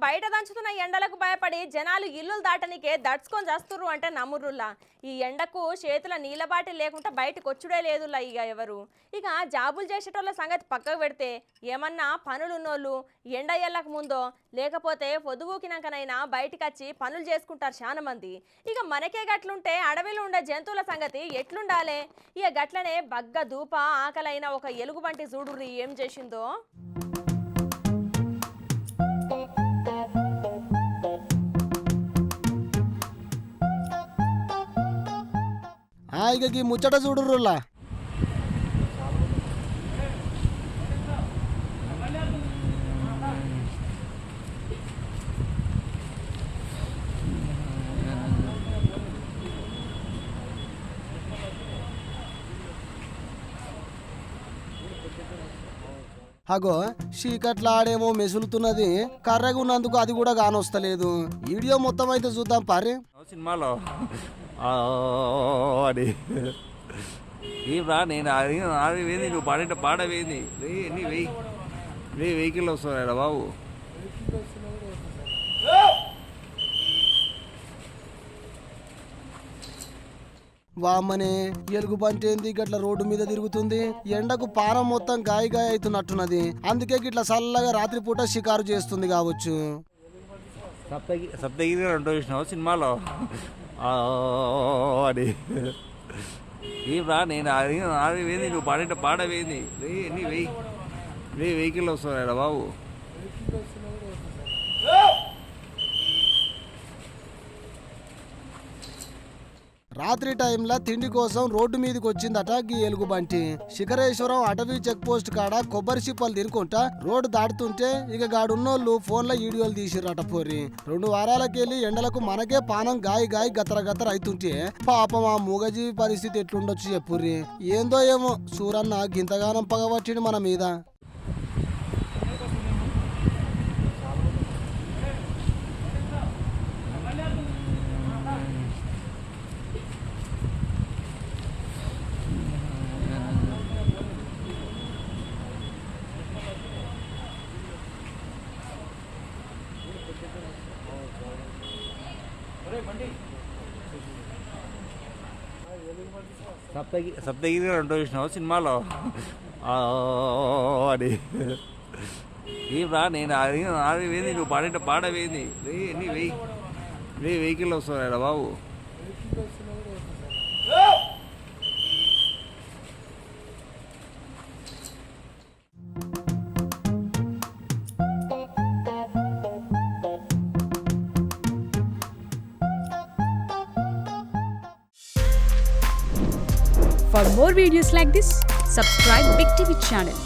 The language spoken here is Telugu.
బయట దంచుతున్న ఎండలకు భయపడి జనాలు ఇల్లులు దాటనికే దడుచుకొని చేస్తుర్రు అంటే నమ్ముర్రుల్లా. ఈ ఎండకు చేతుల నీళ్ళ బాటిల్ లేకుండా బయటకు వచ్చుడే లేదుల్లా ఇక ఎవరు. ఇక జాబులు చేసేటోళ్ళ సంగతి పక్కకు పెడితే ఏమన్నా పనులున్నోళ్ళు ఎండ ఎళ్ళక ముందో లేకపోతే పొదుగుకినాకనైనా బయటకు వచ్చి పనులు చేసుకుంటారు చాలా మంది. ఇక మనకే గట్లుంటే అడవిలో ఉండే జంతువుల సంగతి ఎట్లుండాలే? ఇక గట్లనే బగ్గ దూప ఆకలైన ఒక ఎలుగుబంటి చూడుర్రి ఏం చేసిందో. ఇక ముచ్చట చూడుర్రులా. అగో చీకట్ల ఆడేమో మెసులుతున్నది, కర్రగా ఉన్నందుకు అది కూడా కానొస్తలేదు. వీడియో మొత్తం అయితే చూద్దాం పారే. సినిమాలో అని ఏం రా, నేను అది వేది, నువ్వు పాడేట పాడ వేది నీ వెహికల్ వస్తున్నాడా బాబు? వామ్మనే, ఎలుగుబంటి ఏంది గట్ల రోడ్డు మీద తిరుగుతుంది? ఎండకు పానం మొత్తం గాయ అవుతున్నట్టున్నది. అందుకే గిట్ల చల్లగా రాత్రిపూట షికారు చేస్తుంది కావచ్చు. సప్తగిరి రెండో చూసినావు సినిమాలో అని ఏం రా, నేను అది వేది, నువ్వు పాడేట పాడ వేది నీ వెహికల్ వస్తున్నాడా బాబు? రాత్రి టైంలో తిండి కోసం రోడ్డు మీదకి వచ్చిందట గీ ఎలుగుబంటి. శిఖరేశ్వరం అటవీ చెక్ పోస్ట్ కాడ కొబ్బరి చిప్పలు తినుకుంటా రోడ్డు దాటుతుంటే ఇక గాడున్నోళ్ళు ఫోన్లో వీడియోలు తీసిరట పోరి. 2 వారాలకెళ్ళి ఎండలకు మనకే పానం గాయ గతర అవుతుంటే పాపం ఆ మూగజీవి పరిస్థితి ఎట్లుండొచ్చు చెప్పుర్రి. ఏందో ఏమో సూరన్న గింతగానం పగబట్టిండు మన మీద. సప్తగిరి రెండో చూసినావు సినిమాలో అని ఏం రా, నేను అది వేది, నువ్వు పాడేట పాడ వేది నీ వెహికల్ వస్తున్నాడా బాబు? For more videos like this, subscribe Big TV channel.